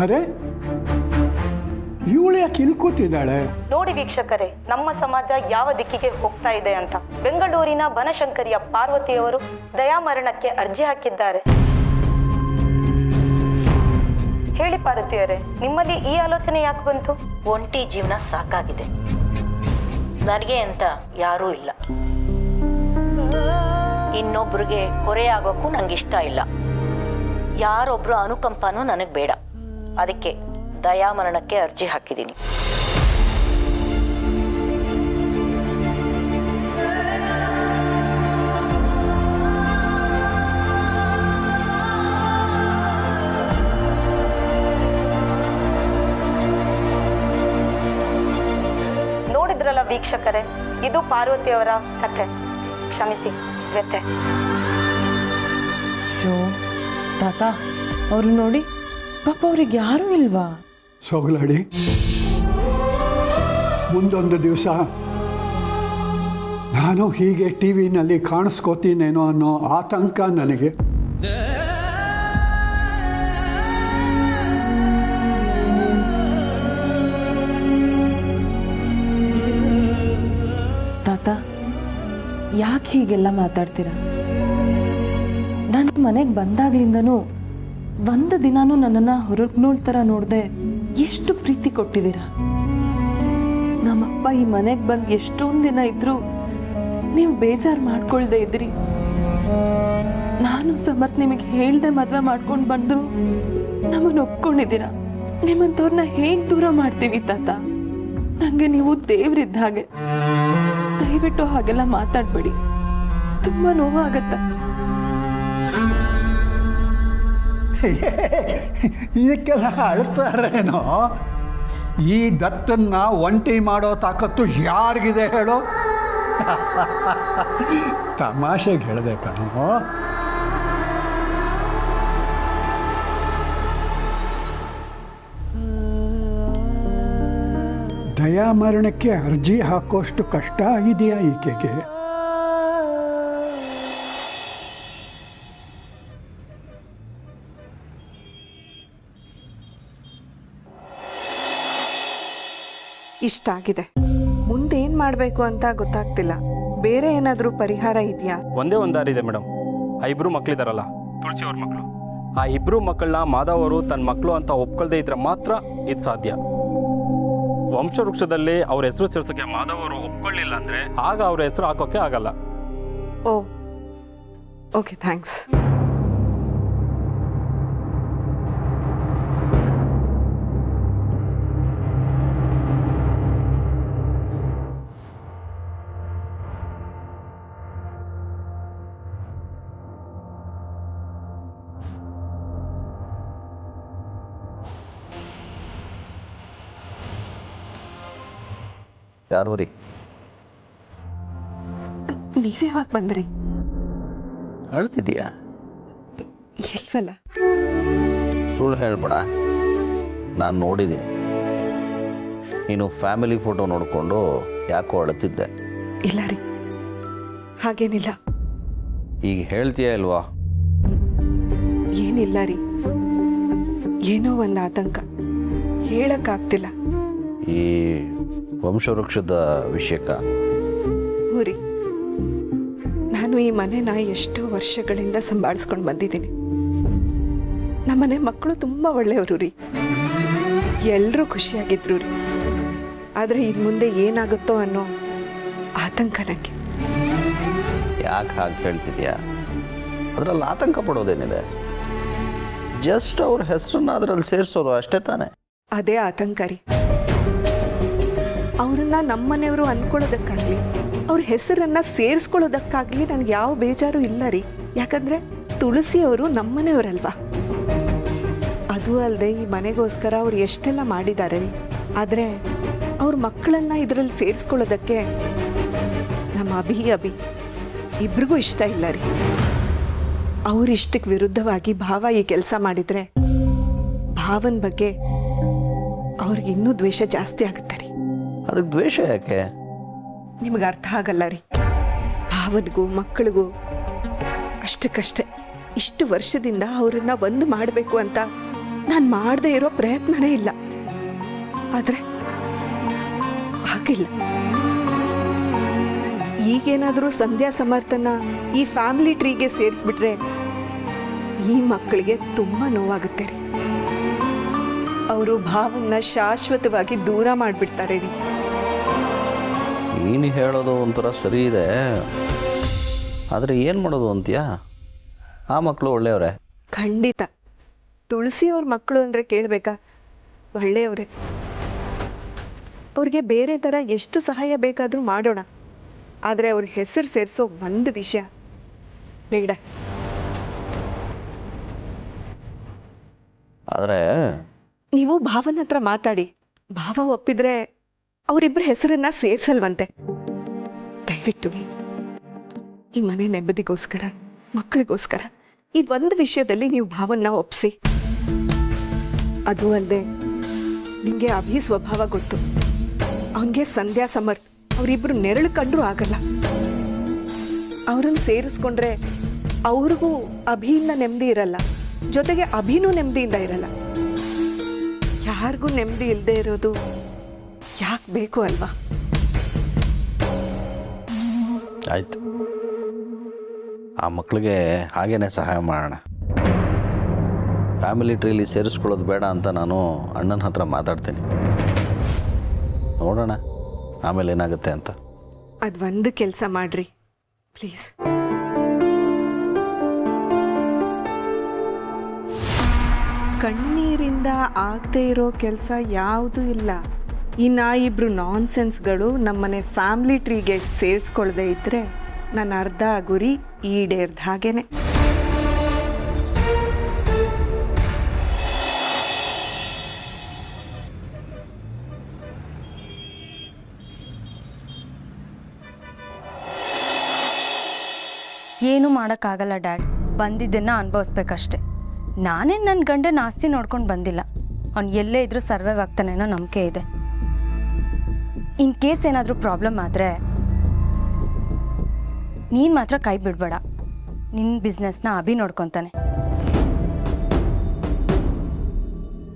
ಅರೆ ಇವಳು ಯಾಕೆ ಇಲ್ಲಿ ಕೂತಿದ್ದಾಳೆ? ನೋಡಿ ವೀಕ್ಷಕರೇ, ನಮ್ಮ ಸಮಾಜ ಯಾವ ದಿಕ್ಕಿಗೆ ಹೋಗ್ತಾ ಇದೆ ಅಂತ. ಬೆಂಗಳೂರಿನ ಬನಶಂಕರಿಯ ಪಾರ್ವತಿಯವರು ದಯಾಮರಣಕ್ಕೆ ಅರ್ಜಿ ಹಾಕಿದ್ದಾರೆ. ಹೇಳಿ ಪಾರ್ವತಿಯವರೇ, ನಿಮ್ಮಲ್ಲಿ ಈ ಆಲೋಚನೆ ಯಾಕೆ ಬಂತು? ಒಂಟಿ ಜೀವನ ಸಾಕಾಗಿದೆ, ನನಗೆ ಅಂತ ಯಾರೂ ಇಲ್ಲ. ಇನ್ನೊಬ್ರಿಗೆ ಕೊರೆಯಾಗೋಕ್ಕೂ ನಂಗೆ ಇಷ್ಟ ಇಲ್ಲ. ಯಾರೊಬ್ರು ಅನುಕಂಪನೂ ನನಗೆ ಬೇಡ. ಅದಕ್ಕೆ ದಯಾಮರಣಕ್ಕೆ ಅರ್ಜಿ ಹಾಕಿದ್ದೀನಿ. ನೋಡಿದ್ರಲ್ಲ ವೀಕ್ಷಕರೇ, ಇದು ಪಾರ್ವತಿಯವರ ಕಥೆ. ಕ್ಷಮಿಸಿ, ವ್ಯಥೆ. ಶೋ ತಾತ, ಅವರು ನೋಡಿ ಪಾಪ ಅವ್ರಿಗೆ ಯಾರೂ ಇಲ್ವಾ? ಸೋಗಲಾಡಿ, ಮುಂದೊಂದು ದಿವಸ ನಾನು ಹೀಗೆ ಟಿ ವಿನಲ್ಲಿ ಕಾಣಿಸ್ಕೋತೀನೇನೋ ಅನ್ನೋ ಆತಂಕ ನನಗೆ. ತಾತ, ಯಾಕೆ ಹೀಗೆಲ್ಲ ಮಾತಾಡ್ತೀರಾ? ನಾನು ಮನೆಗೆ ಬಂದಾಗ್ಲಿಂದನೂ ಒಂದು ದಿನಾನೂ ನನ್ನನ್ನು ಹೊರಗ್ನೋಳ್ ಥರ ನೋಡದೆ ಎಷ್ಟು ಪ್ರೀತಿ ಕೊಟ್ಟಿದ್ದೀರಾ. ನಮ್ಮಪ್ಪ ಈ ಮನೆಗೆ ಬಂದು ಎಷ್ಟೊಂದು ದಿನ ಇದ್ರೂ ನೀವು ಬೇಜಾರು ಮಾಡ್ಕೊಳ್ದೆ ಇದ್ರಿ. ನಾನು ಸಮರ್ಥ್ ನಿಮಗೆ ಹೇಳ್ದೆ ಮದುವೆ ಮಾಡ್ಕೊಂಡು ಬಂದ್ರು ನಮ್ಮನ್ನು ಒಪ್ಕೊಂಡಿದ್ದೀರಾ. ನಿಮ್ಮಂಥವ್ರನ್ನ ಹೇಗೆ ದೂರ ಮಾಡ್ತೀವಿ ತಾತ? ನನಗೆ ನೀವು ದೇವ್ರಿದ್ದ ಹಾಗೆ. ದಯವಿಟ್ಟು ಹಾಗೆಲ್ಲ ಮಾತಾಡಬೇಡಿ, ತುಂಬ ನೋವಾಗತ್ತೆ. ಇದಕ್ಕೆಲ್ಲ ಅಳ್ತಾರೇನೋ? ಈ ದತ್ತನ್ನ ಒಂಟಿ ಮಾಡೋ ತಾಕತ್ತು ಯಾರಿಗಿದೆ ಹೇಳೋ? ತಮಾಷೆಗೆ ಹೇಳಿದೆ ಕಣೋ. ದಯಾಮರಣಕ್ಕೆ ಅರ್ಜಿ ಹಾಕೋಷ್ಟು ಕಷ್ಟ ಆಗಿದೆಯಾ ಈಕೆಗೆ? ಇಷ್ಟ ಆಗಿದೆ. ಮುಂದೇನು ಮಾಡಬೇಕು ಅಂತ ಗೊತ್ತಾಗ್ತಿಲ್ಲ. ಬೇರೆ ಏನಾದರೂ ಪರಿಹಾರ ಇದೆಯಾ? ಒಂದೇ ಒಂದು ದಾರಿ ಇದೆ ಮೇಡಮ್. ಆ ಇಬ್ಬರು ಮಕ್ಕಳಿದಾರಲ್ಲ, ತುಳಸಿ ಅವ್ರ ಮಕ್ಕಳು, ಆ ಇಬ್ಬರು ಮಕ್ಕಳನ್ನ ಮಾಧವ್ ಅವರು ತನ್ನ ಮಕ್ಕಳು ಅಂತ ಒಪ್ಕೊಳ್ದೇ ಇದ್ರೆ ಮಾತ್ರ ಇದು ಸಾಧ್ಯ. ವಂಶವೃಕ್ಷದಲ್ಲಿ ಅವ್ರ ಹೆಸರು ಸೇರ್ಸೋಕೆ ಮಾಧವ್ ಅವರು ಒಪ್ಕೊಳ್ಳಿಲ್ಲ ಅಂದ್ರೆ ಆಗ ಅವ್ರ ಹೆಸರು ಹಾಕೋಕೆ ಆಗಲ್ಲ. Okay, thanks. ಯಾರು ರೀ? ನೀವೇ ಯಾವಾಗ ಬಂದ್ರಿ? ಅಳ್ತಿದ್ದೀಯಾ? ಇಲ್ವಲ್ಲ. ಸುಳ್ಳು ಹೇಳ್ಬೇಡ, ನಾನು ನೋಡಿದ್ದೀನಿ. ನೀನು ಫ್ಯಾಮಿಲಿ ಫೋಟೋ ನೋಡಿಕೊಂಡು ಯಾಕೋ ಅಳ್ತಿದ್ದೆ. ಇಲ್ಲ ರೀ, ಹಾಗೇನಿಲ್ಲ. ಈಗ ಹೇಳ್ತೀಯ ಇಲ್ವಾ? ಏನಿಲ್ಲ ರೀ, ಏನೋ ಒಂದು ಆತಂಕ, ಹೇಳಕ್ಕಾಗ್ತಿಲ್ಲ. ಈ ವಂಶವೃಕ್ಷದ ವಿಷಯಕ್ಕ? ಹ್ಞೂ ರೀ, ನಾನು ಈ ಮನೆನ ಎಷ್ಟೋ ವರ್ಷಗಳಿಂದ ಸಂಭಾಳಿಸ್ಕೊಂಡು ಬಂದಿದ್ದೀನಿ. ನಮ್ಮನೆ ಮಕ್ಕಳು ತುಂಬ ಒಳ್ಳೆಯವರು ರೀ, ಎಲ್ಲರೂ ಖುಷಿಯಾಗಿದ್ರು ರೀ. ಆದರೆ ಇನ್ನು ಮುಂದೆ ಏನಾಗುತ್ತೋ ಅನ್ನೋ ಆತಂಕ ನನಗೆ. ಯಾಕೆ ಹಾಗೆ ಹೇಳ್ತಿದ್ಯಾ? ಅದರಲ್ಲಿ ಆತಂಕ ಪಡೋದೇನಿದೆ? ಜಸ್ಟ್ ಅವ್ರ ಹೆಸರನ್ನ ಅದರಲ್ಲಿ ಸೇರಿಸೋದು ಅಷ್ಟೇ ತಾನೆ. ಅದೇ ಆತಂಕ ರೀ. ಅವರನ್ನ ನಮ್ಮನೆಯವರು ಅಂದ್ಕೊಳ್ಳೋದಕ್ಕಾಗಲಿ ಅವ್ರ ಹೆಸರನ್ನ ಸೇರಿಸ್ಕೊಳ್ಳೋದಕ್ಕಾಗಲಿ ನನಗೆ ಯಾವ ಬೇಜಾರು ಇಲ್ಲ ರೀ. ಯಾಕಂದರೆ ತುಳಸಿಯವರು ನಮ್ಮನೆಯವರಲ್ವಾ. ಅದು ಅಲ್ಲದೆ ಈ ಮನೆಗೋಸ್ಕರ ಅವ್ರು ಎಷ್ಟೆಲ್ಲ ಮಾಡಿದ್ದಾರೆ ರೀ. ಆದರೆ ಅವ್ರ ಮಕ್ಕಳನ್ನ ಇದರಲ್ಲಿ ಸೇರಿಸ್ಕೊಳ್ಳೋದಕ್ಕೆ ನಮ್ಮ ಅಭಿ ಇಬ್ರಿಗೂ ಇಷ್ಟ ಇಲ್ಲ ರೀ. ಅವ್ರ ಇಷ್ಟಕ್ಕೆ ವಿರುದ್ಧವಾಗಿ ಭಾವ ಈ ಕೆಲಸ ಮಾಡಿದರೆ ಭಾವನ ಬಗ್ಗೆ ಅವ್ರಿಗೆ ಇನ್ನೂ ದ್ವೇಷ ಜಾಸ್ತಿ ಆಗುತ್ತೆ ರೀ. ಅದಕ್ಕೆ ದ್ವೇಷ ಯಾಕೆ? ನಿಮಗೆ ಅರ್ಥ ಆಗಲ್ಲ ರೀ. ಭಾವನಿಗೂ ಮಕ್ಕಳಿಗೂ ಅಷ್ಟಕ್ಕಷ್ಟೇ ಇಷ್ಟು ವರ್ಷದಿಂದ ಅವರನ್ನ ಒಂದು ಮಾಡಬೇಕು ಅಂತ ನಾನು ಮಾಡದೇ ಇರೋ ಪ್ರಯತ್ನನೇ ಇಲ್ಲ. ಆದರೆ ಆಗಿಲ್ಲ. ಈಗೇನಾದರೂ ಸಂಧ್ಯಾ ಸಮರ್ಥನ ಈ ಫ್ಯಾಮಿಲಿ ಟ್ರೀಗೆ ಸೇರಿಸ್ಬಿಟ್ರೆ ಈ ಮಕ್ಕಳಿಗೆ ತುಂಬ ನೋವಾಗುತ್ತೆ ರೀ. ಅವರು ಭಾವನ್ನ ಶಾಶ್ವತವಾಗಿ ದೂರ ಮಾಡಿಬಿಡ್ತಾರೆ ರೀ. ನೀನು ಹೇಳೋದು ಒಂಥರ ಸರಿ ಇದೆ, ಆದರೆ ಏನು ಮಾಡೋದು ಅಂತೀಯಾ? ಆ ಮಕ್ಕಳು ಒಳ್ಳೆಯವರೇ. ಖಂಡಿತ ತುಳಸಿಯವ್ರ ಮಕ್ಕಳು ಅಂದರೆ ಕೇಳಬೇಕಾ? ಒಳ್ಳೆಯವರೇ. ಅವ್ರಿಗೆ ಬೇರೆ ಥರ ಎಷ್ಟು ಸಹಾಯ ಬೇಕಾದರೂ ಮಾಡೋಣ, ಆದರೆ ಅವ್ರ ಹೆಸರು ಸೇರಿಸೋ ಒಂದು ವಿಷಯ ಬೇಡ. ಆದರೆ ನೀವು ಭಾವನ ಹತ್ರ ಮಾತಾಡಿ. ಭಾವ ಒಪ್ಪಿದ್ರೆ ಅವರಿಬ್ಬರ ಹೆಸರನ್ನ ಸೇರಿಸಲ್ವಂತೆ. ದಯವಿಟ್ಟು ಈ ಮನೆ ನೆಮ್ಮದಿಗೋಸ್ಕರ, ಮಕ್ಕಳಿಗೋಸ್ಕರ ಇದೊಂದು ವಿಷಯದಲ್ಲಿ ನೀವು ಭಾವನ್ನ ಒಪ್ಪಿಸಿ. ಅದು ಅಲ್ಲದೆ ನಿಮಗೆ ಅಭಿ ಸ್ವಭಾವ ಗೊತ್ತು. ಅವನಿಗೆ ಸಂಧ್ಯಾ ಸಮರ್ಥ್ ಅವರಿಬ್ಬರು ನೆರಳು ಕಂಡ್ರೂ ಆಗಲ್ಲ. ಅವರನ್ನು ಸೇರಿಸ್ಕೊಂಡ್ರೆ ಅವ್ರಿಗೂ ಅಭಿಯಿಂದ ನೆಮ್ಮದಿ ಇರಲ್ಲ, ಜೊತೆಗೆ ಅಭಿನೂ ನೆಮ್ಮದಿಯಿಂದ ಇರಲ್ಲ. ಯಾರಿಗೂ ನೆಮ್ಮದಿ ಇಲ್ಲದೆ ಇರೋದು ಯಾಕೆ ಬೇಕು ಅಲ್ವಾ? ಆಯಿತು, ಆ ಮಕ್ಕಳಿಗೆ ಹಾಗೇನೆ ಸಹಾಯ ಮಾಡೋಣ. ಫ್ಯಾಮಿಲಿ ಟ್ರೀಲಿ ಸೇರಿಸ್ಕೊಳ್ಳೋದು ಬೇಡ ಅಂತ ನಾನು ಅಣ್ಣನ ಹತ್ರ ಮಾತಾಡ್ತೀನಿ. ನೋಡೋಣ ಆಮೇಲೆ ಏನಾಗುತ್ತೆ ಅಂತ. ಅದೊಂದು ಕೆಲಸ ಮಾಡ್ರಿ ಪ್ಲೀಸ್. ಕಣ್ಣೀರಿಂದ ಆಗದೆ ಇರೋ ಕೆಲಸ ಯಾವುದೂ ಇಲ್ಲ. ಇನ್ನು ಇಬ್ರು ನಾನ್ಸೆನ್ಸ್ಗಳು ನಮ್ಮನೆ ಫ್ಯಾಮಿಲಿ ಟ್ರೀಗೆ ಸೇರಿಸ್ಕೊಳ್ದೇ ಇದ್ದರೆ ನನ್ನ ಅರ್ಧ ಗುರಿ ಈಡೇರ್ದ ಹಾಗೇನೆ. ಏನೂ ಮಾಡೋಕ್ಕಾಗಲ್ಲ ಡ್ಯಾಡ್, ಬಂದಿದ್ದನ್ನು ಅನುಭವಿಸ್ಬೇಕಷ್ಟೆ. ನಾನೇನು ನನ್ನ ಗಂಡನ ಆಸ್ತಿ ನೋಡ್ಕೊಂಡು ಬಂದಿಲ್ಲ. ಅವ್ನು ಎಲ್ಲೇ ಇದ್ರೂ ಸರ್ವೈವ್ ಆಗ್ತಾನೇನೋ ನಂಬಿಕೆ ಇದೆ. ಇನ್ ಕೇಸ್ ಏನಾದರೂ ಪ್ರಾಬ್ಲಮ್ ಆದರೆ ನೀನು ಮಾತ್ರ ಕೈ ಬಿಡಬೇಡ. ನಿನ್ನ ಬಿಸ್ನೆಸ್ನ ಅಭಿ ನೋಡ್ಕೊತಾನೆ.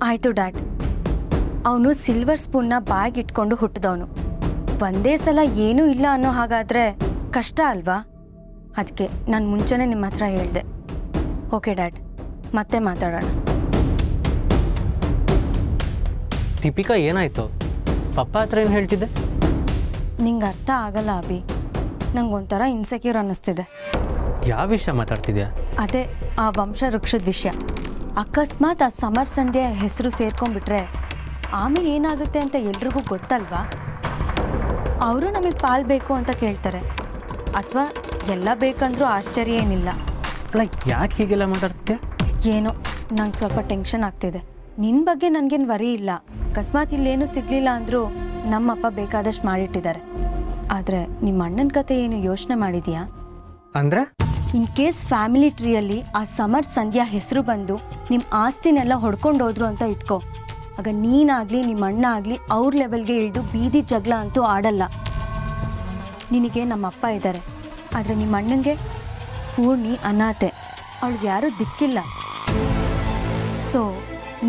ಆಯಿತು ಡ್ಯಾಡ್. ಅವನು ಸಿಲ್ವರ್ ಸ್ಪೂನ್ನ ಬಾಯಿಗೆ ಇಟ್ಕೊಂಡು ಹುಟ್ಟಿದವನು. ಒಂದೇ ಸಲ ಏನೂ ಇಲ್ಲ ಅನ್ನೋ ಹಾಗಾದರೆ ಕಷ್ಟ ಅಲ್ವಾ? ಅದಕ್ಕೆ ನಾನು ಮುಂಚೆನೇ ನಿಮ್ಮ ಹತ್ರ ಹೇಳಿದೆ. ಓಕೆ ಡ್ಯಾಡ್, ಮತ್ತೆ ಮಾತಾಡೋಣ. ದೀಪಿಕಾ ಏನಾಯಿತು? ಪಪ್ಪ ಹತ್ರ ಏನು ಹೇಳ್ತಿದ್ದೆ? ನಿಂಗೆ ಅರ್ಥ ಆಗಲ್ಲ ಅಭಿ. ನಂಗೆ ಒಂಥರ ಇನ್ಸೆಕ್ಯೂರ್ ಅನ್ನಿಸ್ತಿದೆ. ಯಾವ ವಿಷಯ ಮಾತಾಡ್ತಿದ್ಯಾ? ಅದೇ ಆ ವಂಶ ವೃಕ್ಷದ ವಿಷಯ. ಅಕಸ್ಮಾತ್ ಆ ಸಮರ್ ಸಂಧ್ಯೆ ಹೆಸರು ಸೇರ್ಕೊಂಡ್ಬಿಟ್ರೆ ಆಮೇಲೆ ಏನಾಗುತ್ತೆ ಅಂತ ಎಲ್ರಿಗೂ ಗೊತ್ತಲ್ವಾ? ಅವರು ನಮಗೆ ಪಾಲು ಬೇಕು ಅಂತ ಕೇಳ್ತಾರೆ. ಅಥವಾ ಎಲ್ಲ ಬೇಕಂದ್ರೂ ಆಶ್ಚರ್ಯ ಏನಿಲ್ಲ. ಅಲ್ಲ, ಯಾಕೆ ಹೀಗೆಲ್ಲ ಮಾತಾಡ್ತಿದ್ಯಾ? ಏನೋ ನಂಗೆ ಸ್ವಲ್ಪ ಟೆನ್ಷನ್ ಆಗ್ತಿದೆ. ನಿನ್ನ ಬಗ್ಗೆ ನನಗೇನು ವರಿ ಇಲ್ಲ. ಅಕಸ್ಮಾತ್ ಇಲ್ಲೇನೂ ಸಿಗಲಿಲ್ಲ ಅಂದರೂ ನಮ್ಮಪ್ಪ ಬೇಕಾದಷ್ಟು ಮಾಡಿಟ್ಟಿದ್ದಾರೆ. ಆದರೆ ನಿಮ್ಮ ಅಣ್ಣನ ಕತೆ ಏನು ಯೋಚನೆ ಮಾಡಿದೀಯಾ? ಅಂದರೆ ಇನ್ ಕೇಸ್ ಫ್ಯಾಮಿಲಿ ಟ್ರೀಯಲ್ಲಿ ಆ ಸಮರ್ ಸಂಧ್ಯಾ ಹೆಸರು ಬಂದು ನಿಮ್ಮ ಆಸ್ತಿನೆಲ್ಲ ಹೊಡ್ಕೊಂಡು ಹೋದ್ರು ಅಂತ ಇಟ್ಕೋ. ಆಗ ನೀನಾಗಲಿ ನಿಮ್ಮ ಅಣ್ಣ ಆಗಲಿ ಅವ್ರ ಲೆವೆಲ್ಗೆ ಇಳಿದು ಬೀದಿ ಜಗಳ ಅಂತೂ ಆಡಲ್ಲ. ನಿನಗೆ ನಮ್ಮ ಅಪ್ಪ ಇದ್ದಾರೆ, ಆದರೆ ನಿಮ್ಮ ಅಣ್ಣಂಗೆ ಪೂರ್ಣಿ ಅನಾಥೆ. ಅವಳಿಗೆ ಯಾರೂ ದಿಕ್ಕಿಲ್ಲ. ಸೊ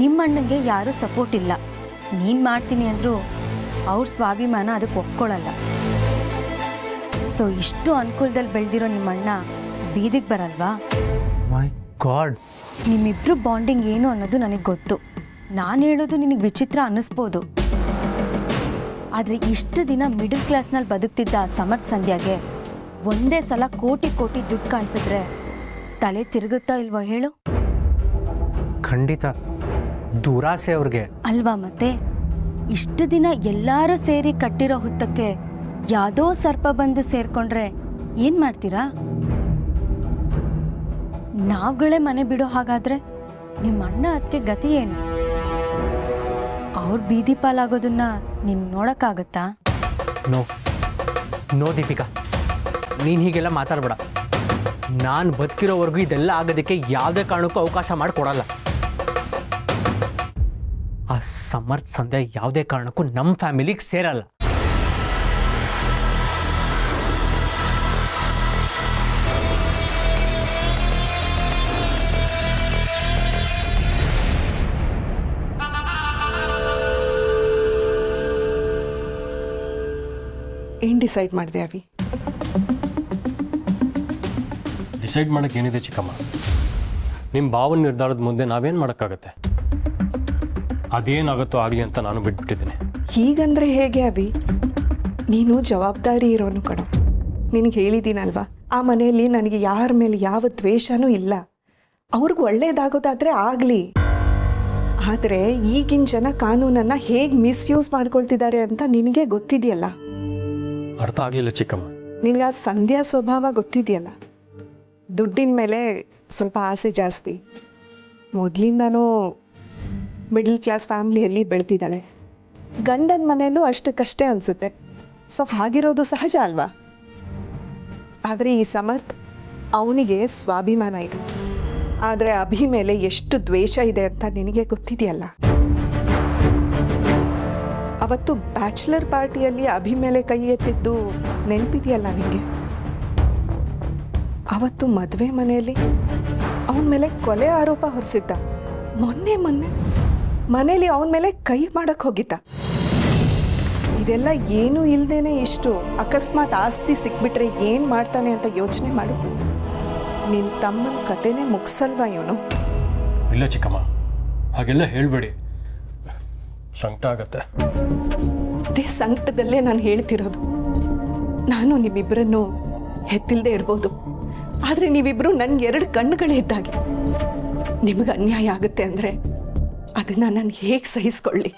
ನಿಮ್ಮ ಅಣ್ಣಂಗೆ ಯಾರೂ ಸಪೋರ್ಟ್ ಇಲ್ಲ. ನೀನು ಮಾಡ್ತೀನಿ ಅಂದರೂ ಅವ್ರ ಸ್ವಾಭಿಮಾನ ಅದಕ್ಕೆ ಒಪ್ಕೊಳ್ಳಲ್ಲ. ಸೊ ಇಷ್ಟು ಅನುಕೂಲದಲ್ಲಿ ಬೆಳೆದಿರೋ ನಿಮ್ಮ ಅಣ್ಣ ಬೀದಿಗೆ ಬರಲ್ವಾ? ಮೈ ಗಾಡ್, ನಿಮ್ಮಿಬ್ರು ಬಾಂಡಿಂಗ್ ಏನು ಅನ್ನೋದು ನನಗೆ ಗೊತ್ತು. ನಾನು ಹೇಳೋದು ನಿನಗೆ ವಿಚಿತ್ರ ಅನ್ನಿಸ್ಬೋದು. ಆದರೆ ಇಷ್ಟು ದಿನ ಮಿಡಲ್ ಕ್ಲಾಸ್ನಲ್ಲಿ ಬದುಕ್ತಿದ್ದ ಆ ಸಮರ್ಥ್ ಸಂಧ್ಯಾಗೆ ಒಂದೇ ಸಲ ಕೋಟಿ ಕೋಟಿ ದುಡ್ಡು ಕಾಣಿಸಿದ್ರೆ ತಲೆ ತಿರುಗುತ್ತಾ ಇಲ್ವೋ ಹೇಳು? ಖಂಡಿತ ದುರಾಸೆ ಅವ್ರಿಗೆ ಅಲ್ವಾ? ಮತ್ತೆ ಇಷ್ಟು ದಿನ ಎಲ್ಲರೂ ಸೇರಿ ಕಟ್ಟಿರೋ ಹುತ್ತಕ್ಕೆ ಯಾವುದೋ ಸರ್ಪ ಬಂದು ಸೇರ್ಕೊಂಡ್ರೆ ಏನು ಮಾಡ್ತೀರಾ? ನಾವುಗಳೇ ಮನೆ ಬಿಡೋ ಹಾಗಾದ್ರೆ ನಿಮ್ಮ ಅಣ್ಣ ಅದಕ್ಕೆ ಗತಿ ಏನು? ಅವ್ರ ಬೀದಿ ಪಾಲಾಗೋದನ್ನ ನೀನು ನೋಡೋಕ್ಕಾಗತ್ತಾ? ನೋ ದೀಪಿಕಾ, ನೀನು ಹೀಗೆಲ್ಲ ಮಾತಾಡಬೇಡ. ನಾನು ಬದುಕಿರೋವರೆಗೂ ಇದೆಲ್ಲ ಆಗೋದಕ್ಕೆ ಯಾವುದೇ ಕಾರಣಕ್ಕೂ ಅವಕಾಶ ಮಾಡಿಕೊಡಲ್ಲ. ಆ ಸಮರ್ಥ್ ಸಂಧ್ಯಾ ಯಾವುದೇ ಕಾರಣಕ್ಕೂ ನಮ್ಮ ಫ್ಯಾಮಿಲಿಗೆ ಸೇರಲ್ಲ. ಏನು ಡಿಸೈಡ್ ಮಾಡಿದೆ ಅವಿ? ಡಿಸೈಡ್ ಮಾಡೋಕ್ಕೆ ಏನಿದೆ ಚಿಕ್ಕಮ್ಮ, ನಿಮ್ಮ ಭಾವನ ನಿರ್ಧಾರದ ಮುಂದೆ ನಾವೇನು ಮಾಡೋಕ್ಕಾಗತ್ತೆ? ಅದೇನಾಗುತ್ತೋ ಆಗಲಿ ಅಂತ ನಾನು ಬಿಟ್ಬಿಟ್ಟಿದ್ದೀನಿ. ಹೀಗಂದ್ರೆ ಹೇಗೆ ಅವಿ? ನೀನು ಜವಾಬ್ದಾರಿ ಇರೋನು ಕಣೋ. ನಿನಗೆ ಹೇಳಿದ್ದೀನಲ್ವಾ, ಆ ಮನೆಯಲ್ಲಿ ನನಗೆ ಯಾರ ಮೇಲೆ ಯಾವ ದ್ವೇಷನೂ ಇಲ್ಲ. ಅವ್ರಿಗೆ ಒಳ್ಳೇದಾಗೋದಾದರೆ ಆಗಲಿ. ಆದರೆ ಈಗಿನ ಜನ ಕಾನೂನನ್ನು ಹೇಗೆ ಮಿಸ್ಯೂಸ್ ಮಾಡ್ಕೊಳ್ತಿದ್ದಾರೆ ಅಂತ ನಿನಗೆ ಗೊತ್ತಿದೆಯಲ್ಲ. ಅರ್ಥ ಆಗಲಿಲ್ಲ ಚಿಕ್ಕಮ್ಮ. ನಿನಗೆ ಆ ಸಂಧ್ಯಾ ಸ್ವಭಾವ ಗೊತ್ತಿದೆಯಲ್ಲ. ದುಡ್ಡಿನ ಮೇಲೆ ಸ್ವಲ್ಪ ಆಸೆ ಜಾಸ್ತಿ. ಮೊದಲಿಂದನೂ ಮಿಡಲ್ ಕ್ಲಾಸ್ ಫ್ಯಾಮ್ಲಿಯಲ್ಲಿ ಬೆಳೆದಿದ್ದಾಳೆ. ಗಂಡನ ಮನೆಯಲ್ಲೂ ಅಷ್ಟಕ್ಕಷ್ಟೇ ಅನಿಸುತ್ತೆ. ಸೊ ಹಾಗಿರೋದು ಸಹಜ ಅಲ್ವಾ? ಆದರೆ ಈ ಸಮರ್ಥ್, ಅವನಿಗೆ ಸ್ವಾಭಿಮಾನ ಇದೆ. ಆದರೆ ಅಭಿ ಮೇಲೆ ಎಷ್ಟು ದ್ವೇಷ ಇದೆ ಅಂತ ನಿನಗೆ ಗೊತ್ತಿದೆಯಲ್ಲ. ಅವತ್ತು ಬ್ಯಾಚುಲರ್ ಪಾರ್ಟಿಯಲ್ಲಿ ಅಭಿ ಮೇಲೆ ಕೈ ಎತ್ತಿದ್ದು ನೆನಪಿದೆಯಲ್ಲ ನಿನಗೆ? ಅವತ್ತು ಮದುವೆ ಮನೆಯಲ್ಲಿ ಅವನ ಮೇಲೆ ಕೊಲೆ ಆರೋಪ ಹೊರಿಸಿದ್ದ. ಮೊನ್ನೆ ಮನೇಲಿ ಅವನ ಮೇಲೆ ಕೈ ಮಾಡಕ್ಕೆ ಹೋಗಿದ್ದ. ಇದೆಲ್ಲ ಏನೂ ಇಲ್ಲದೇನೆ ಇಷ್ಟು ಅಕಸ್ಮಾತ್ ಆಸ್ತಿ ಸಿಕ್ಬಿಟ್ರೆ ಏನು ಮಾಡ್ತಾನೆ ಅಂತ ಯೋಚನೆ ಮಾಡು. ನಿನ್ನ ತಮ್ಮನ ಕತೆನೇ ಮುಗಿಸಲ್ವಾ ಇವನು? ಇಲ್ಲ ಚಿಕ್ಕಮ್ಮ, ಹಾಗೆಲ್ಲ ಹೇಳಬೇಡಿ, ಸಂಕಟ ಆಗತ್ತೆ. ಅದೇ ಸಂಕಟದಲ್ಲೇ ನಾನು ಹೇಳ್ತಿರೋದು. ನಾನು ನಿಮ್ಮಿಬ್ಬರನ್ನು ಹೆತ್ತಿಲ್ದೇ ಇರ್ಬೋದು, ಆದರೆ ನೀವಿಬ್ಬರು ನನಗೆ 2 ಕಣ್ಣುಗಳೇ ಇದ್ದಾಗೆ. ನಿಮಗೆ ಅನ್ಯಾಯ ಆಗುತ್ತೆ ಅಂದರೆ ಅದನ್ನು ನಾನು ಹೇಗೆ ಸಹಿಸ್ಕೊಳ್ಳಿ?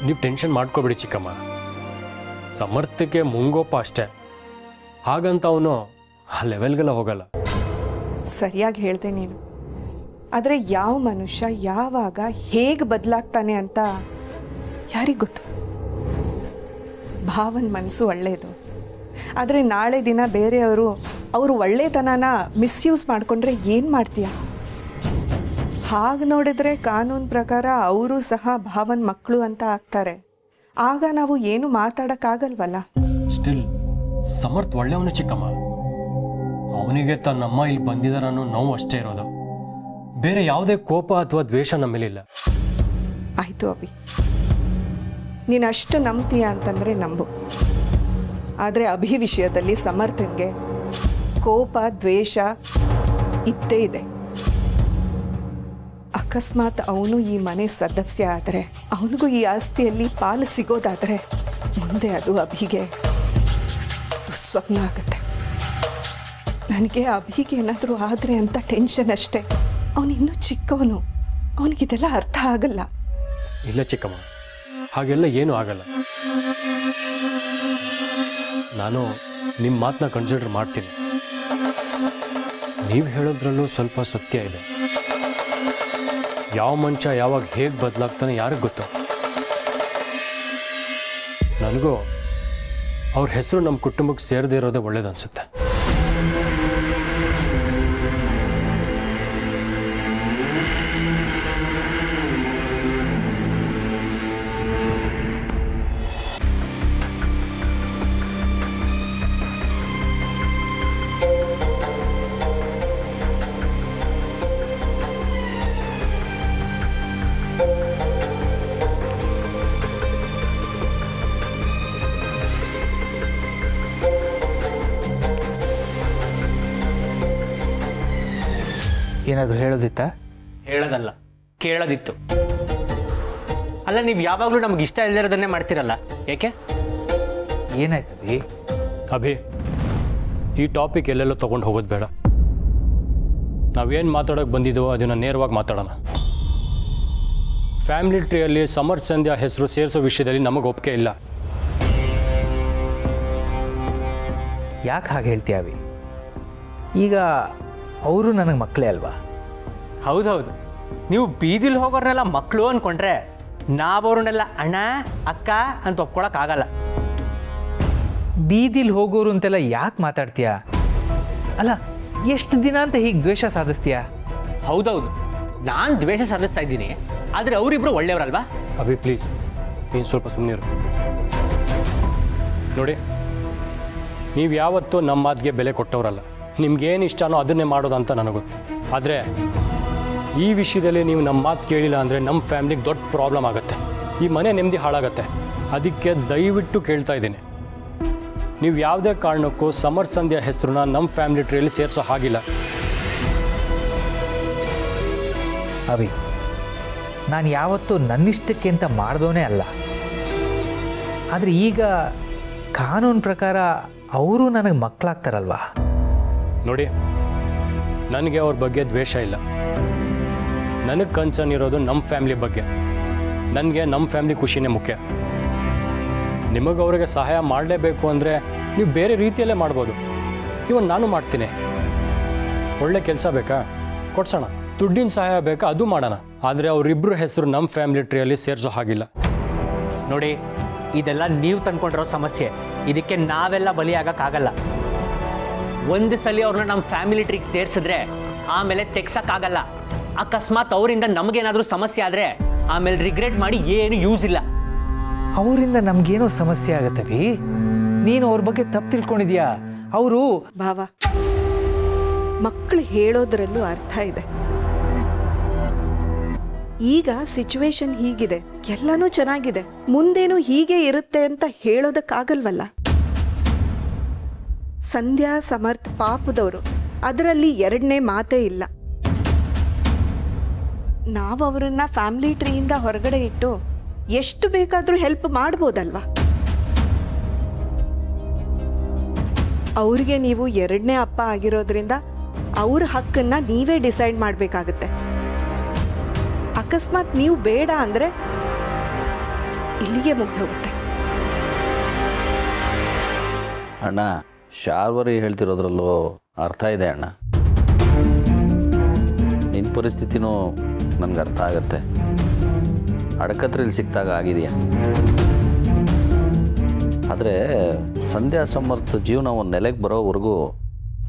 ನೀವು ಟೆನ್ಷನ್ ಮಾಡ್ಕೋಬೇಡಿ ಚಿಕ್ಕಮ್ಮ. ಸಮರ್ಥಕ್ಕೆ ಮುಂಗೋಪ ಅಷ್ಟೇ, ಹಾಗಂತ ಅವನು ಆ ಲೆವೆಲ್ಗೆಲ್ಲ ಹೋಗಲ್ಲ. ಸರಿಯಾಗಿ ಹೇಳ್ದೆ ನೀನು. ಆದರೆ ಯಾವ ಮನುಷ್ಯ ಯಾವಾಗ ಹೇಗೆ ಬದಲಾಗ್ತಾನೆ ಅಂತ ಯಾರಿಗೆ ಗೊತ್ತು? ಭಾವನ ಮನಸ್ಸು ಒಳ್ಳೆಯದು, ಆದರೆ ನಾಳೆ ದಿನ ಬೇರೆಯವರು ಅವರು ಒಳ್ಳೆತನನ ಮಿಸ್ಯೂಸ್ ಮಾಡಿಕೊಂಡ್ರೆ ಏನು ಮಾಡ್ತೀಯ? ಹಾಗೆ ನೋಡಿದ್ರೆ ಕಾನೂನು ಪ್ರಕಾರ ಅವರು ಸಹ ಭಾವನ ಮಕ್ಕಳು ಅಂತ ಆಗ್ತಾರೆ. ಆಗ ನಾವು ಏನು ಮಾತಾಡೋಕ್ಕಾಗಲ್ವಲ್ಲ. ಸ್ಟಿಲ್ ಸಮರ್ಥ್ ಒಳ್ಳೆಯವನು ಚಿಕ್ಕಮ್ಮ. ಅವನಿಗೆ ತನ್ನಮ್ಮ ಇಲ್ಲಿ ಬಂದಿದ್ದಾರೆ ಅನ್ನೋ ನೋವು ಅಷ್ಟೇ ಇರೋದು, ಬೇರೆ ಯಾವುದೇ ಕೋಪ ಅಥವಾ ದ್ವೇಷ ನಮ್ಮ ಮೇಲಿಲ್ಲ. ಆಯಿತು ಅಭಿ, ನೀನು ಅಷ್ಟು ನಂಬ್ತೀಯ ಅಂತಂದರೆ ನಂಬು. ಆದರೆ ಅಭಿ ವಿಷಯದಲ್ಲಿ ಸಮರ್ಥನ್ಗೆ ಕೋಪ ದ್ವೇಷ ಇದ್ದೇ ಇದೆ. ಅಕಸ್ಮಾತ್ ಅವನು ಈ ಮನೆ ಸದಸ್ಯ ಆದರೆ, ಅವನಿಗೂ ಈ ಆಸ್ತಿಯಲ್ಲಿ ಪಾಲು ಸಿಗೋದಾದರೆ ಮುಂದೆ ಅದು ಅಭಿಗೆ ದುಸ್ವಪ್ನ ಆಗುತ್ತೆ. ನನಗೆ ಅಭಿಗೆ ಏನಾದರೂ ಆದರೆ ಅಂತ ಟೆನ್ಷನ್ ಅಷ್ಟೇ. ಅವನಿನ್ನೂ ಚಿಕ್ಕವನು, ಅವನಿಗಿದೆಲ್ಲ ಅರ್ಥ ಆಗಲ್ಲ. ಇಲ್ಲ ಚಿಕ್ಕಮ್ಮ, ಹಾಗೆಲ್ಲ ಏನೂ ಆಗಲ್ಲ. ನಾನು ನಿಮ್ಮ ಮಾತನ್ನ ಕನ್ಸಿಡರ್ ಮಾಡ್ತೀನಿ. ನೀವು ಹೇಳೋದ್ರಲ್ಲೂ ಸ್ವಲ್ಪ ಸತ್ಯ ಇದೆ. ಯಾವ ಮನುಷ್ಯ ಯಾವಾಗ ಹೇಗೆ ಬದಲಾಗ್ತಾನೆ ಯಾರಿಗೆ ಗೊತ್ತು? ನನಗೂ ಅವ್ರ ಹೆಸರು ನಮ್ಮ ಕುಟುಂಬಕ್ಕೆ ಸೇರದೇ ಇರೋದೇ ಒಳ್ಳೇದು ಅನಿಸುತ್ತೆ. ಏನಾದರೂ ಹೇಳೋದಿತ್ತಾ? ಹೇಳೋದಲ್ಲ, ಕೇಳೋದಿತ್ತು. ಅಲ್ಲ, ನೀವು ಯಾವಾಗಲೂ ನಮ್ಗೆ ಇಷ್ಟ ಇಲ್ಲದಿರೋದನ್ನೇ ಮಾಡ್ತಿರಲ್ಲ, ಏಕೆ? ಏನಾಯ್ತದೆ ಅಭಿ? ಈ ಟಾಪಿಕ್ ಎಲ್ಲೆಲ್ಲೋ ತೊಗೊಂಡು ಹೋಗೋದು ಬೇಡ. ನಾವೇನು ಮಾತಾಡೋಕೆ ಬಂದಿದ್ದೀವೋ ಅದನ್ನು ನೇರವಾಗಿ ಮಾತಾಡೋಣ. ಫ್ಯಾಮಿಲಿ ಟ್ರೀಯಲ್ಲಿ ಸಮರ್ಥ್ ಸಂಧ್ಯಾ ಹೆಸರು ಸೇರಿಸೋ ವಿಷಯದಲ್ಲಿ ನಮಗೆ ಒಪ್ಪಿಗೆ ಇಲ್ಲ. ಯಾಕೆ ಹಾಗೆ ಹೇಳ್ತೀಯಾವಿ? ಈಗ ಅವರು ನನಗೆ ಮಕ್ಕಳೇ ಅಲ್ವಾ? ಹೌದೌದು, ನೀವು ಬೀದಿಲಿ ಹೋಗೋರ್ನೆಲ್ಲ ಮಕ್ಕಳು ಅಂದ್ಕೊಂಡ್ರೆ ನಾವವ್ರನ್ನೆಲ್ಲ ಅಣ್ಣ ಅಕ್ಕ ಅಂತ ಒಪ್ಕೊಳಕ್ಕಾಗಲ್ಲ. ಬೀದಿಲಿ ಹೋಗೋರು ಅಂತೆಲ್ಲ ಯಾಕೆ ಮಾತಾಡ್ತೀಯಾ? ಅಲ್ಲ, ಎಷ್ಟು ದಿನ ಅಂತ ಹೀಗೆ ದ್ವೇಷ ಸಾಧಿಸ್ತೀಯಾ? ಹೌದೌದು, ನಾನು ದ್ವೇಷ ಸಾಧಿಸ್ತಾ ಇದ್ದೀನಿ, ಆದರೆ ಅವರಿಬ್ಬರು ಒಳ್ಳೆಯವರಲ್ವಾ? ಅಭಿ ಪ್ಲೀಸ್, ನೀನು ಸ್ವಲ್ಪ ಸುಮ್ಮನಿರು. ನೋಡಿ, ನೀವು ಯಾವತ್ತೂ ನಮ್ಮ ಮಾತಿಗೆ ಬೆಲೆ ಕೊಟ್ಟವರಲ್ಲ. ನಿಮ್ಗೇನು ಇಷ್ಟನೋ ಅದನ್ನೇ ಮಾಡೋದಂತ ನನಗೆ ಗೊತ್ತು. ಆದರೆ ಈ ವಿಷಯದಲ್ಲಿ ನೀವು ನಮ್ಮ ಮಾತು ಕೇಳಿಲ್ಲ ಅಂದರೆ ನಮ್ಮ ಫ್ಯಾಮ್ಲಿಗೆ ದೊಡ್ಡ ಪ್ರಾಬ್ಲಮ್ ಆಗುತ್ತೆ. ಈ ಮನೆ ನೆಮ್ಮದಿ ಹಾಳಾಗತ್ತೆ. ಅದಕ್ಕೆ ದಯವಿಟ್ಟು ಕೇಳ್ತಾ ಇದ್ದೀನಿ, ನೀವು ಯಾವುದೇ ಕಾರಣಕ್ಕೂ ಸಮರ್ ಸಂಧ್ಯಾ ಹೆಸರನ್ನ ನಮ್ಮ ಫ್ಯಾಮಿಲಿ ಟ್ರೀಯಲ್ಲಿ ಸೇರಿಸೋ ಹಾಗಿಲ್ಲ. ಅವಿ, ನಾನು ಯಾವತ್ತೂ ನನ್ನಿಷ್ಟಕ್ಕೆ ಅಂತ ಮಾಡಿದವನೇ ಅಲ್ಲ. ಆದರೆ ಈಗ ಕಾನೂನು ಪ್ರಕಾರ ಅವರು ನನಗೆ ಮಕ್ಕಳಾಗ್ತಾರಲ್ವಾ? ನೋಡಿ, ನನಗೆ ಅವ್ರ ಬಗ್ಗೆ ದ್ವೇಷ ಇಲ್ಲ. ನನಗೆ ಕನ್ಸರ್ನ್ ಇರೋದು ನಮ್ಮ ಫ್ಯಾಮ್ಲಿ ಬಗ್ಗೆ. ನನಗೆ ನಮ್ಮ ಫ್ಯಾಮ್ಲಿ ಖುಷಿನೇ ಮುಖ್ಯ. ನಿಮಗೆ ಅವರಿಗೆ ಸಹಾಯ ಮಾಡಲೇಬೇಕು ಅಂದರೆ ನೀವು ಬೇರೆ ರೀತಿಯಲ್ಲೇ ಮಾಡ್ಬೋದು. ಇವನ್ ನಾನು ಮಾಡ್ತೀನಿ. ಒಳ್ಳೆ ಕೆಲಸ ಬೇಕಾ, ಕೊಡ್ಸೋಣ. ದುಡ್ಡಿನ ಸಹಾಯ ಬೇಕಾ, ಅದು ಮಾಡೋಣ. ಆದರೆ ಅವರಿಬ್ಬರ ಹೆಸರು ನಮ್ಮ ಫ್ಯಾಮಿಲಿ ಟ್ರೀಯಲ್ಲಿ ಸೇರಿಸೋ ಹಾಗಿಲ್ಲ. ನೋಡಿ, ಇದೆಲ್ಲ ನೀವು ತಂದ್ಕೊಂಡಿರೋ ಸಮಸ್ಯೆ. ಇದಕ್ಕೆ ನಾವೆಲ್ಲ ಬಲಿಯಾಗಕ್ಕಾಗಲ್ಲ. ಒಂದು ಸಲ ಅವ್ರನ್ನ ನಮ್ಮ ಫ್ಯಾಮಿಲಿ ಟ್ರೀಗೆ ಸೇರಿಸಿದ್ರೆ ಆಮೇಲೆ ತೆಗ್ಸಕ್ಕಾಗಲ್ಲ. ಅಕಸ್ಮಾತ್ ಅವರಿಂದ ನಮಗೇನಾದರೂ ಸಮಸ್ಯೆ ಆದರೆ ಆಮೇಲೆ ರಿಗ್ರೆಟ್ ಮಾಡಿ ಏನು ಯೂಸ್ ಇಲ್ಲ. ಅವರಿಂದ ನಮಗೇನೋ ಸಮಸ್ಯೆ ಆಗತ್ತವಿ. ನೀನು ಅವ್ರ ಬಗ್ಗೆ ತಪ್ಪು ತಿಳ್ಕೊಂಡಿದ್ಯಾ? ಅವರು ಭಾವ, ಮಕ್ಕಳು ಹೇಳೋದ್ರಲ್ಲೂ ಅರ್ಥ ಇದೆ. ಈಗ ಸಿಚುವೇಶನ್ ಹೀಗಿದೆ, ಎಲ್ಲನೂ ಚೆನ್ನಾಗಿದೆ, ಮುಂದೇನು ಹೀಗೆ ಇರುತ್ತೆ ಅಂತ ಹೇಳೋದಕ್ಕಾಗಲ್ವಲ್ಲ. ಸಂಧ್ಯಾ ಸಮರ್ಥ್ ಪಾಪದವರು, ಅದರಲ್ಲಿ ಎರಡನೇ ಮಾತೇ ಇಲ್ಲ. ನಾವು ಅವರನ್ನ ಫ್ಯಾಮಿಲಿ ಟ್ರೀಯಿಂದ ಹೊರಗಡೆ ಇಟ್ಟು ಎಷ್ಟು ಬೇಕಾದರೂ ಹೆಲ್ಪ್ ಮಾಡ್ಬೋದಲ್ವಾ? ಅವ್ರಿಗೆ ನೀವು ಎರಡನೇ ಅಪ್ಪ ಆಗಿರೋದ್ರಿಂದ ಅವ್ರ ಹಕ್ಕನ್ನ ನೀವೇ ಡಿಸೈಡ್ ಮಾಡಬೇಕಾಗತ್ತೆ. ಅಕಸ್ಮಾತ್ ನೀವು ಬೇಡ ಅಂದರೆ ಇಲ್ಲಿಗೆ ಮುಗ್ದು ಹೋಗುತ್ತೆ. ಅಣ್ಣ, ಶಾರ್ವರಿ ಹೇಳ್ತಿರೋದ್ರಲ್ಲೂ ಅರ್ಥ ಇದೆ ಅಣ್ಣ. ನಿನ್ನ ಪರಿಸ್ಥಿತಿನೂ ನನಗೆ ಅರ್ಥ ಆಗತ್ತೆ. ಅಡಕತ್ರಲ್ಲಿ ಸಿಕ್ಕಿದಾಗ ಆಗಿದೆಯಾ. ಆದರೆ ಸಂಧ್ಯಾ ಸಮರ್ಥ ಜೀವನ ಒಂದು ನೆಲೆಗೆ ಬರೋವರೆಗೂ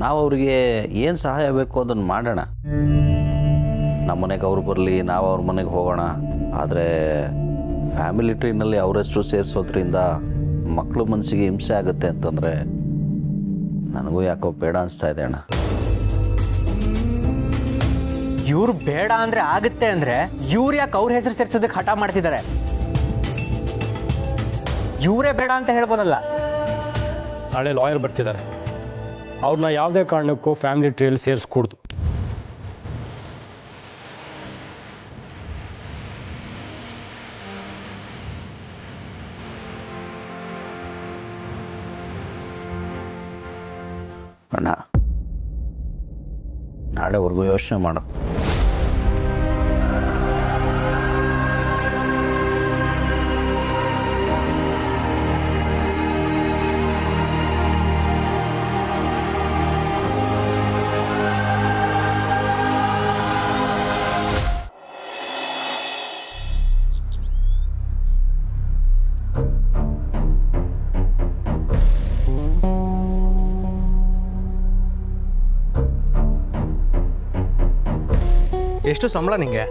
ನಾವು ಅವ್ರಿಗೆ ಏನು ಸಹಾಯ ಬೇಕು ಅದನ್ನು ಮಾಡೋಣ. ನಮ್ಮ ಮನೆಗೆ ಅವ್ರು ಬರಲಿ, ನಾವು ಅವ್ರ ಮನೆಗೆ ಹೋಗೋಣ. ಆದರೆ ಫ್ಯಾಮಿಲಿ ಟ್ರೀನಲ್ಲಿ ಅವರೆಷ್ಟು ಸೇರಿಸೋದ್ರಿಂದ ಮಕ್ಕಳು ಮನಸ್ಸಿಗೆ ಹಿಂಸೆ ಆಗುತ್ತೆ ಅಂತಂದರೆ ನನಗೂ ಯಾಕೋ ಬೇಡ ಅನಿಸ್ತಾ ಇದೆ ಅಣ್ಣ. ಇವ್ರು ಬೇಡ ಅಂದರೆ ಆಗುತ್ತೆ ಅಂದರೆ ಇವ್ರು ಯಾಕೆ ಅವ್ರ ಹೆಸರು ಸೇರಿಸೋದಕ್ಕೆ ಹಠ ಮಾಡ್ತಿದ್ದಾರೆ? ಇವರೇ ಬೇಡ ಅಂತ ಹೇಳ್ಬೋದಲ್ಲ. ನಾಳೆ ಲಾಯರ್ ಬರ್ತಿದ್ದಾರೆ. ಅವ್ರನ್ನ ಯಾವುದೇ ಕಾರಣಕ್ಕೂ ಫ್ಯಾಮಿಲಿ ಟ್ರೀಯಲ್ಲಿ ಸೇರಿಸ್ಕೊಡ್ದು. ಅಣ್ಣ, ನಾಳೆವರೆಗೂ ಯೋಚನೆ ಮಾಡು. ಎಷ್ಟು ಸಂಬಳ ನಿಂಗೆ?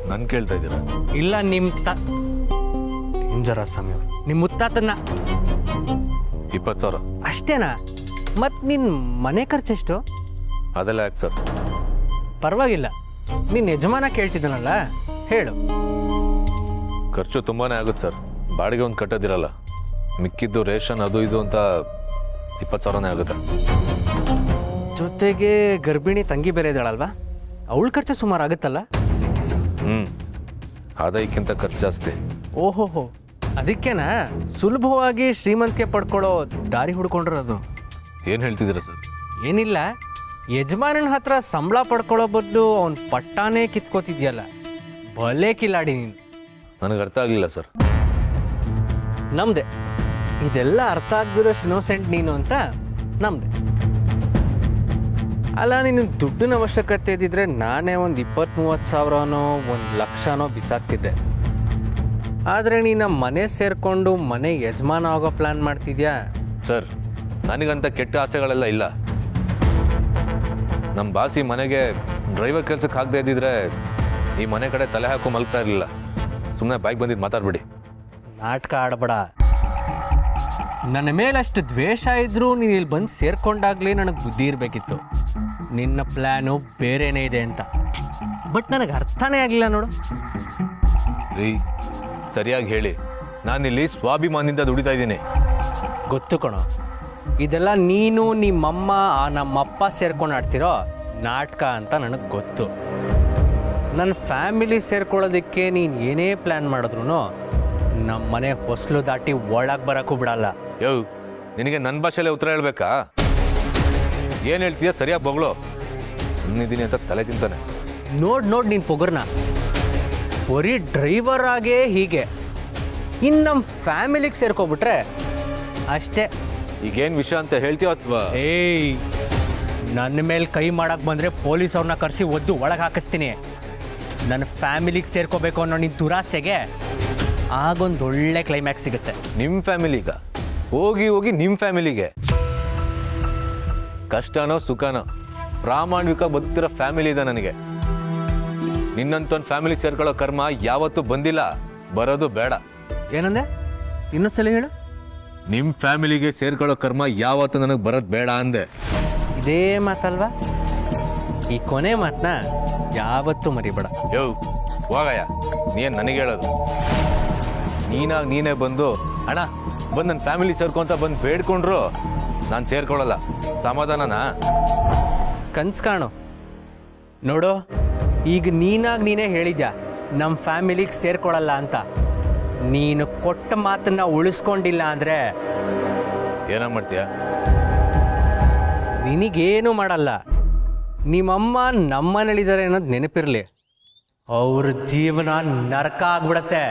ನನ್ ಕೇಳ್ತಾ ಇದ್ದೀರಾ? ಇಲ್ಲ, ನಿಮ್ ಜರ ಸಮಯ ನಿಮ್ಮ ಮುತ್ತಾತನ್ನ 20,000 ಅಷ್ಟೇನಾ? ಮತ್ತು ನಿನ್ನ ಮನೆ ಖರ್ಚೆಷ್ಟು? ಅದೆಲ್ಲ ಯಾಕೆ ಸರ್? ಪರವಾಗಿಲ್ಲ, ನಿನ್ನ ಯಜಮಾನ ಕೇಳ್ತಿದ್ದಾನಲ್ಲ, ಹೇಳು. ಖರ್ಚು ತುಂಬಾನೇ ಆಗುತ್ತೆ ಸರ್. ಬಾಡಿಗೆ ಒಂದು ಕಟ್ಟೋದಿರಲ್ಲ, ಮಿಕ್ಕಿದ್ದು ರೇಷನ್ ಅದು ಇದು ಅಂತ 20,000ನೇ ಆಗುತ್ತೆ. ಜೊತೆಗೆ ಗರ್ಭಿಣಿ ತಂಗಿ ಬೇರೆ ಇದ್ದಾಳಲ್ವಾ, ಅವಳ ಖರ್ಚು ಸುಮಾರು ಆಗುತ್ತಲ್ಲ? ಆದಾಯಕ್ಕಿಂತ ಖರ್ಚು ಜಾಸ್ತಿ. ಓಹೋಹೋ, ಅದಕ್ಕೇನಾ ಸುಲಭವಾಗಿ ಶ್ರೀಮಂತಿಕೆ ಪಡ್ಕೊಳ್ಳೋ ದಾರಿ ಹುಡ್ಕೊಂಡಿರೋದು? ಏನು ಹೇಳ್ತಿದ್ದೀರಾ ಸರ್? ಏನಿಲ್ಲ, ಯಜಮಾನನ ಹತ್ರ ಸಂಬಳ ಪಡ್ಕೊಳ್ಳೋ ಬದಲು ಅವನ ಪಟ್ಟಾನೇ ಕಿತ್ಕೋತಿದ್ಯಲ್ಲ, ಭಲೇ ಕಿಲಾಡಿ ನೀನು. ನನಗೆ ಅರ್ಥ ಆಗಲಿಲ್ಲ ಸರ್. ನಮ್ದೆ ಇದೆಲ್ಲ ಅರ್ಥ ಆಗ್ದಿರೋಷ್ಟು ಇನ್ನೋಸೆಂಟ್ ನೀನು ಅಂತ ನಮ್ದೆ. ಅಲ್ಲ, ನೀನು ದುಡ್ಡಿನ ಅವಶ್ಯಕತೆ ಇದ್ದಿದ್ರೆ ನಾನೇ ಒಂದು 20-30 ಸಾವಿರನೋ 1,00,000ನೋ ಬಿಸಾಕ್ತಿದ್ದೆ. ಆದರೆ ನೀನು ಮನೆ ಸೇರಿಕೊಂಡು ಮನೆ ಯಜಮಾನ ಆಗೋ ಪ್ಲ್ಯಾನ್ ಮಾಡ್ತಿದ್ಯಾ? ಸರ್, ನನಗಂತ ಕೆಟ್ಟ ಆಸೆಗಳೆಲ್ಲ ಇಲ್ಲ. ನಮ್ಮ ಬಾಸಿ ಮನೆಗೆ ಡ್ರೈವರ್ ಕೆಲಸಕ್ಕೆ ಆಗದೆ ಇದ್ದಿದ್ರೆ ಈ ಮನೆ ಕಡೆ ತಲೆ ಹಾಕೋ ಮಲ್ಗ್ತಾ ಇರಲಿಲ್ಲ. ಸುಮ್ಮನೆ ಬೈಕ್ ಬಂದಿದ್ದು ಮಾತಾಡ್ಬಿಡಿ. ನಾಟಕ ಆಡಬೇಡ. ನನ್ನ ಮೇಲಷ್ಟು ದ್ವೇಷ ಇದ್ದರೂ ನೀನು ಇಲ್ಲಿ ಬಂದು ಸೇರ್ಕೊಂಡಾಗಲೇ ನನಗೆ ಬುದ್ಧಿ ಇರಬೇಕಿತ್ತು. ನಿನ್ನ ಪ್ಲ್ಯಾನು ಬೇರೆನೇ ಇದೆ ಅಂತ. ಬಟ್ ನನಗೆ ಅರ್ಥನೇ ಆಗಲಿಲ್ಲ ನೋಡು. ರೀ, ಸರಿಯಾಗಿ ಹೇಳಿ. ನಾನಿಲ್ಲಿ ಸ್ವಾಭಿಮಾನದಿಂದ ದುಡಿತಾ ಇದ್ದೀನಿ. ಗೊತ್ತು ಕಣೋ, ಇದೆಲ್ಲ ನೀನು ನಿಮ್ಮಮ್ಮ ನಮ್ಮಪ್ಪ ಸೇರ್ಕೊಂಡು ಆಡ್ತಿರೋ ನಾಟಕ ಅಂತ ನನಗೆ ಗೊತ್ತು. ನನ್ನ ಫ್ಯಾಮಿಲಿ ಸೇರ್ಕೊಳ್ಳೋದಕ್ಕೆ ನೀನು ಏನೇ ಪ್ಲ್ಯಾನ್ ಮಾಡಿದ್ರು ನಮ್ಮ ಮನೆ ಹೊಸಲು ದಾಟಿ ಒಳಗೆ ಬರೋಕ್ಕೂ ಬಿಡಲ್ಲ. ಯೋ, ನಿನಗೆ ನನ್ನ ಭಾಷೆಯಲ್ಲೇ ಉತ್ತರ ಹೇಳ್ಬೇಕಾ? ಏನು ಹೇಳ್ತೀಯ ಸರಿಯಾಗಿ ಬೊಗಳು. ಇನ್ನಿದ್ದೀನಿ ಅಂತ ತಲೆ ತಿಂತಾನೆ. ನೋಡ್ ನೀನು ಪೊಗರ್ನ ಬರೀ ಡ್ರೈವರ್ ಆಗೇ ಹೀಗೆ. ಇನ್ನು ನಮ್ಮ ಫ್ಯಾಮಿಲಿಗೆ ಸೇರ್ಕೊಬಿಟ್ರೆ ಅಷ್ಟೇ. ಈಗೇನು ವಿಷಯ ಅಂತ ಹೇಳ್ತೀವ ಅಥವಾ? ಏಯ್, ನನ್ನ ಮೇಲೆ ಕೈ ಮಾಡಕ್ಕೆ ಬಂದರೆ ಪೊಲೀಸವ್ರನ್ನ ಕರೆಸಿ ಒದ್ದು ಒಳಗೆ ಹಾಕಿಸ್ತೀನಿ. ನನ್ನ ಫ್ಯಾಮಿಲಿಗೆ ಸೇರ್ಕೋಬೇಕು ಅನ್ನೋ ನಿನ್ನ ದುರಾಸೆಗೆ ಆಗೊಂದೊಳ್ಳೆ ಕ್ಲೈಮ್ಯಾಕ್ಸ್ ಸಿಗುತ್ತೆ. ನಿಮ್ಮ ಫ್ಯಾಮಿಲಿಗ ಹೋಗಿ ನಿಮ್ಮ ಫ್ಯಾಮಿಲಿಗೆ ಕಷ್ಟನೋ ಸುಖನೋ ಪ್ರಾಮಾಣಿಕ ಬದುಕ್ತಿರೋ ಫ್ಯಾಮಿಲಿ ಇದೆ ನನಗೆ. ನಿನ್ನಂತೊಂದು ಫ್ಯಾಮಿಲಿ ಸೇರ್ಕೊಳ್ಳೋ ಕರ್ಮ ಯಾವತ್ತೂ ಬಂದಿಲ್ಲ, ಬರೋದು ಬೇಡ. ಏನಂದೆ? ಇನ್ನೊಂದ್ಸಲ ಹೇಳು. ನಿಮ್ಮ ಫ್ಯಾಮಿಲಿಗೆ ಸೇರ್ಕೊಳ್ಳೋ ಕರ್ಮ ಯಾವತ್ತೂ ನನಗೆ ಬರೋದು ಬೇಡ ಅಂದೆ. ಇದೇ ಮಾತಲ್ವಾ? ಈ ಕೊನೆ ಮಾತನ್ನ ಯಾವತ್ತೂ ಮರಿಬೇಡ. ಯೋ ಹೋಗಯ್ಯ, ನೀನು ನನಗೆ ಹೇಳೋದು. ನೀನಾಗಿ ನೀನೇ ಬಂದು ಅಣ್ಣ ಬಂದು ನನ್ನ ಫ್ಯಾಮಿಲಿ ಸೇರ್ಕೊಂತ ಬಂದು ಬೇಡ್ಕೊಂಡ್ರು ನಾನು ಸೇರ್ಕೊಳ್ಳಲ್ಲ. ಸಮಾಧಾನನಾ? ಕನ್ಸು ಕಾಣು. ನೋಡು, ಈಗ ನೀನಾಗಿ ನೀನೇ ಹೇಳಿದ್ಯಾ ನಮ್ಮ ಫ್ಯಾಮಿಲಿಗೆ ಸೇರ್ಕೊಳ್ಳಲ್ಲ ಅಂತ. ನೀನು ಕೊಟ್ಟ ಮಾತನ್ನ ಉಳಿಸ್ಕೊಂಡಿಲ್ಲ ಅಂದರೆ ಏನೋ ಮಾಡ್ತೀಯ? ನಿನಗೇನು ಮಾಡಲ್ಲ. ನಿಮ್ಮಮ್ಮ ನಮ್ಮನೇಲಿದ್ದಾರೆ ಅನ್ನೋದು ನೆನಪಿರಲಿ. ಅವ್ರ ಜೀವನ ನರಕ ಆಗ್ಬಿಡತ್ತೆ.